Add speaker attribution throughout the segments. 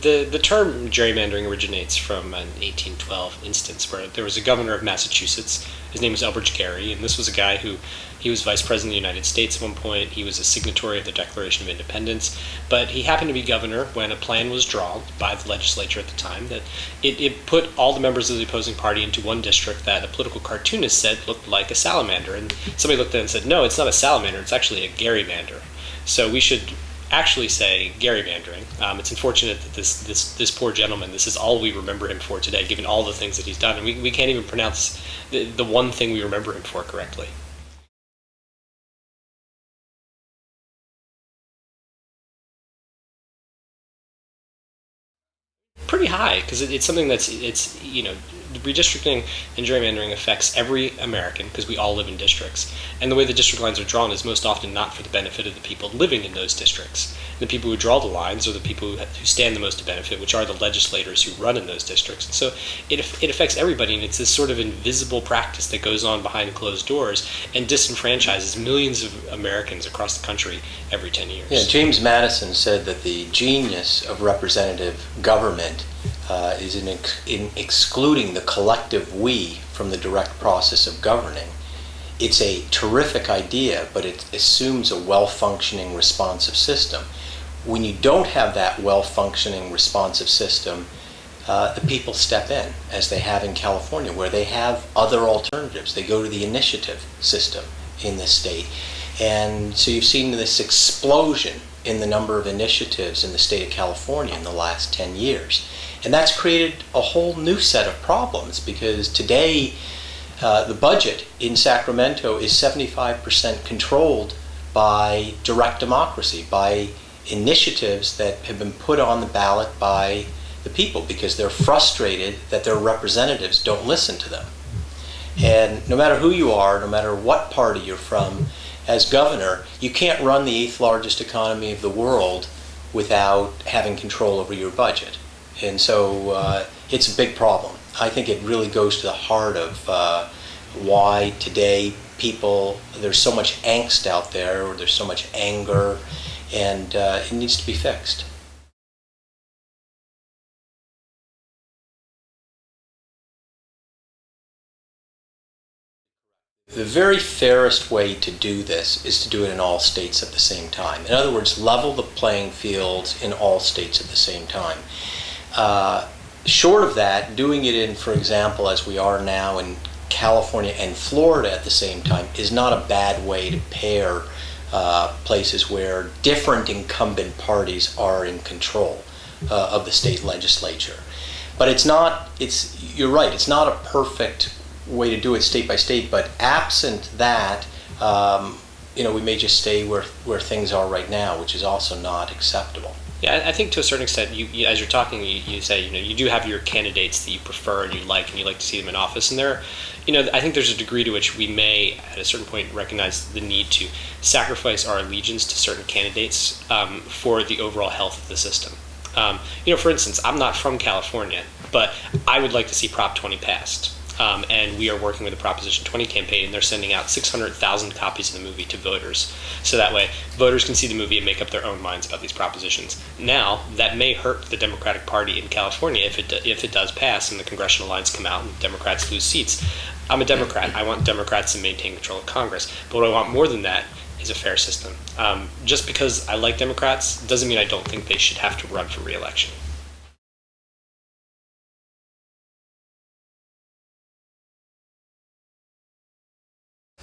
Speaker 1: The term gerrymandering originates from an 1812 instance where there was a governor of Massachusetts. His name was Elbridge Gerry, and this was a guy who he was vice president of the United States at one point. He was a signatory of the Declaration of Independence, but he happened to be governor when a plan was drawn by the legislature at the time that it put all the members of the opposing party into one district that a political cartoonist said looked like a salamander. And somebody looked at it and said, no, it's not a salamander, it's actually a gerrymander. So we should actually say gerrymandering. It's unfortunate that this poor gentleman, this is all we remember him for today, given all the things that he's done, and we can't even pronounce the one thing we remember him for correctly. Pretty high, because it's something that's, redistricting and gerrymandering affects every American, because we all live in districts. And the way the district lines are drawn is most often not for the benefit of the people living in those districts. The people who draw the lines are the people who stand the most to benefit, which are the legislators who run in those districts. And so it affects everybody, and it's this sort of invisible practice that goes on behind closed doors and disenfranchises millions of Americans across the country every 10 years.
Speaker 2: Yeah, James Madison said that the genius of representative government is in excluding the collective we from the direct process of governing. It's a terrific idea, but it assumes a well-functioning responsive system. When you don't have that well-functioning responsive system, the people step in, as they have in California, where they have other alternatives. They go to the initiative system in this state. And so you've seen this explosion in the number of initiatives in the state of California in the last 10 years. And that's created a whole new set of problems, because today the budget in Sacramento is 75% controlled by direct democracy, by initiatives that have been put on the ballot by the people because they're frustrated that their representatives don't listen to them. And no matter who you are, no matter what party you're from, as governor, you can't run the 8th largest economy of the world without having control over your budget. And so it's a big problem. I think it really goes to the heart of why today there's so much angst out there, or there's so much anger, and it needs to be fixed. The very fairest way to do this is to do it in all states at the same time. In other words, level the playing field in all states at the same time. Short of that, doing it in, for example, as we are now in California and Florida at the same time, is not a bad way to pair places where different incumbent parties are in control of the state legislature. But you're right, it's not a perfect way to do it state by state, but absent that, we may just stay where things are right now, which is also not acceptable.
Speaker 1: Yeah, I think to a certain extent, you as you're talking, you say, you do have your candidates that you prefer and you like to see them in office. And I think there's a degree to which we may, at a certain point, recognize the need to sacrifice our allegiance to certain candidates for the overall health of the system. For instance, I'm not from California, but I would like to see Prop 20 passed. And we are working with the Proposition 20 campaign, and they're sending out 600,000 copies of the movie to voters. So that way, voters can see the movie and make up their own minds about these propositions. Now, that may hurt the Democratic Party in California if it does pass and the congressional lines come out and Democrats lose seats. I'm a Democrat. I want Democrats to maintain control of Congress. But what I want more than that is a fair system. Just because I like Democrats doesn't mean I don't think they should have to run for re-election.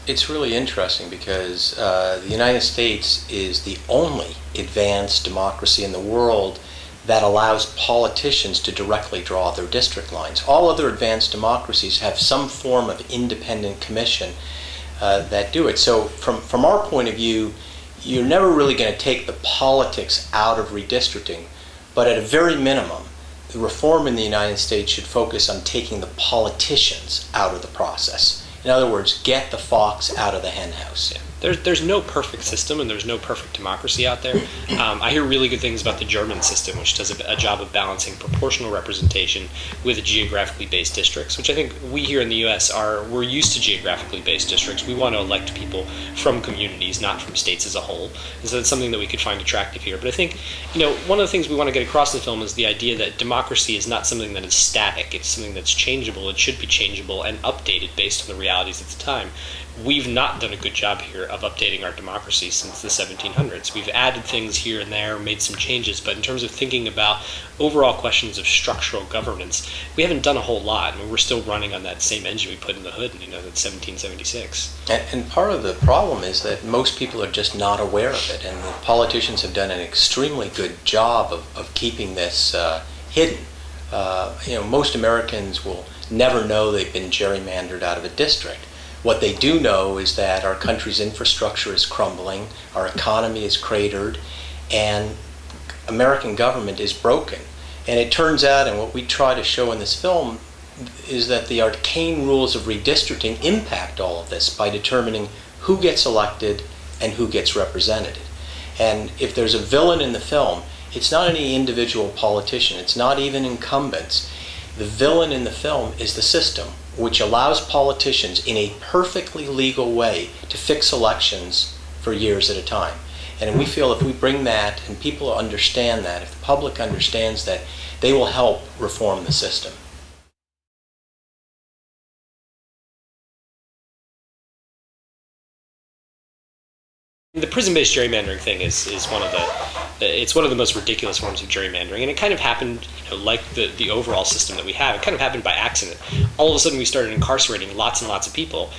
Speaker 2: It's really interesting because the United States is the only advanced democracy in the world that allows politicians to directly draw their district lines. All other advanced democracies have some form of independent commission that do it. So from our point of view, you're never really going to take the politics out of redistricting, but at a very minimum, the reform in the United States should focus on taking the politicians out of the process. In other words, get the fox out of the hen house.
Speaker 1: Yeah. there's no perfect system and there's no perfect democracy out there. I hear really good things about the German system, which does a job of balancing proportional representation with geographically based districts, which I think we here in the U.S. we're used to geographically based districts. We want to elect people from communities, not from states as a whole. And so that's something that we could find attractive here. But I think, one of the things we want to get across in the film is the idea that democracy is not something that is static. It's something that's changeable. It should be changeable and updated based on the realities at the time. We've not done a good job here of updating our democracy since the 1700s. We've added things here and there, made some changes, but in terms of thinking about overall questions of structural governance, we haven't done a whole lot. I mean, we're still running on that same engine we put in the hood, that's 1776.
Speaker 2: And part of the problem is that most people are just not aware of it, and the politicians have done an extremely good job of keeping this hidden. Most Americans will never know they've been gerrymandered out of a district. What they do know is that our country's infrastructure is crumbling, our economy is cratered, and American government is broken. And it turns out, and what we try to show in this film, is that the arcane rules of redistricting impact all of this by determining who gets elected and who gets represented. And if there's a villain in the film, it's not any individual politician, it's not even incumbents. The villain in the film is the system, which allows politicians in a perfectly legal way to fix elections for years at a time. And we feel if we bring that and people understand that, if the public understands that, they will help reform the system.
Speaker 1: The prison-based gerrymandering thing is one of the most ridiculous forms of gerrymandering, and it kind of happened, like the overall system that we have. It kind of happened by accident. All of a sudden, we started incarcerating lots and lots of people.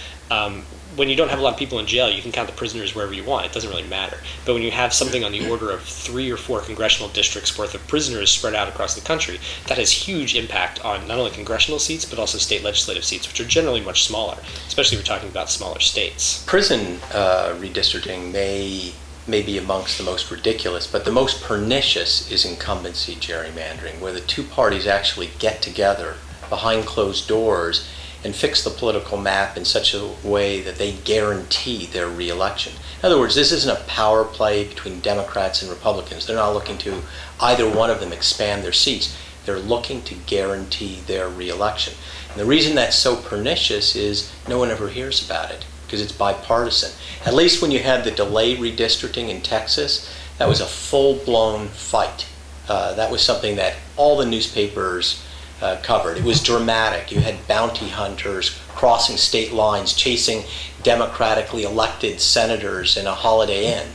Speaker 1: When you don't have a lot of people in jail, you can count the prisoners wherever you want. It doesn't really matter. But when you have something on the order of 3 or 4 congressional districts worth of prisoners spread out across the country, that has huge impact on not only congressional seats, but also state legislative seats, which are generally much smaller, especially if we're talking about smaller states.
Speaker 2: Prison redistricting may be amongst the most ridiculous, but the most pernicious is incumbency gerrymandering, where the two parties actually get together behind closed doors and fix the political map in such a way that they guarantee their re-election. In other words, this isn't a power play between Democrats and Republicans. They're not looking to either one of them expand their seats. They're looking to guarantee their re-election. And the reason that's so pernicious is no one ever hears about it, because it's bipartisan. At least when you had the delay redistricting in Texas, that was a full-blown fight. That was something that all the newspapers covered. It was dramatic. You had bounty hunters crossing state lines, chasing democratically elected senators in a Holiday Inn.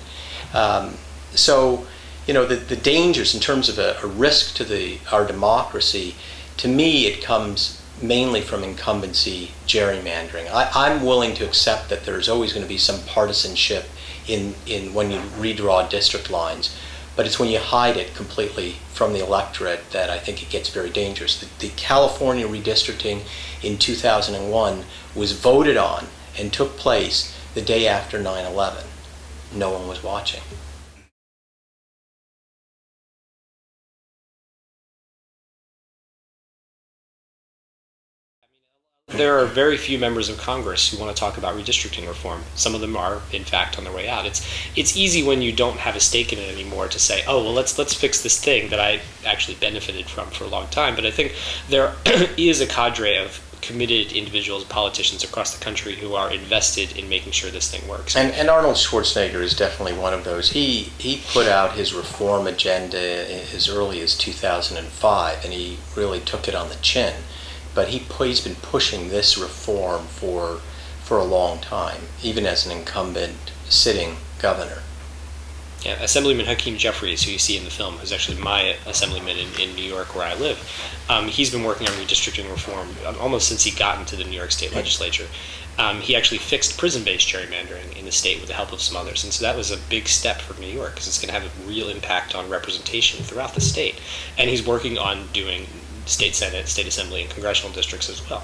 Speaker 2: So, the dangers in terms of a risk to our democracy, to me, it comes mainly from incumbency gerrymandering. I'm willing to accept that there's always going to be some partisanship in when you redraw district lines. But it's when you hide it completely from the electorate that I think it gets very dangerous. The California redistricting in 2001 was voted on and took place the day after 9/11. No one was watching.
Speaker 1: There are very few members of Congress who want to talk about redistricting reform. Some of them are, in fact, on their way out. It's easy when you don't have a stake in it anymore to say, oh, well, let's fix this thing that I actually benefited from for a long time. But I think there is a cadre of committed individuals, politicians across the country who are invested in making sure this thing works.
Speaker 2: And Arnold Schwarzenegger is definitely one of those. He put out his reform agenda as early as 2005, and he really took it on the chin. But he's been pushing this reform for a long time, even as an incumbent sitting governor.
Speaker 1: Yeah, Assemblyman Hakeem Jeffries, who you see in the film, who's actually my assemblyman in New York where I live, he's been working on redistricting reform almost since he got into the New York State Legislature. He actually fixed prison-based gerrymandering in the state with the help of some others, and so that was a big step for New York because it's going to have a real impact on representation throughout the state. And he's working on doing state senate, state assembly, and congressional districts as well.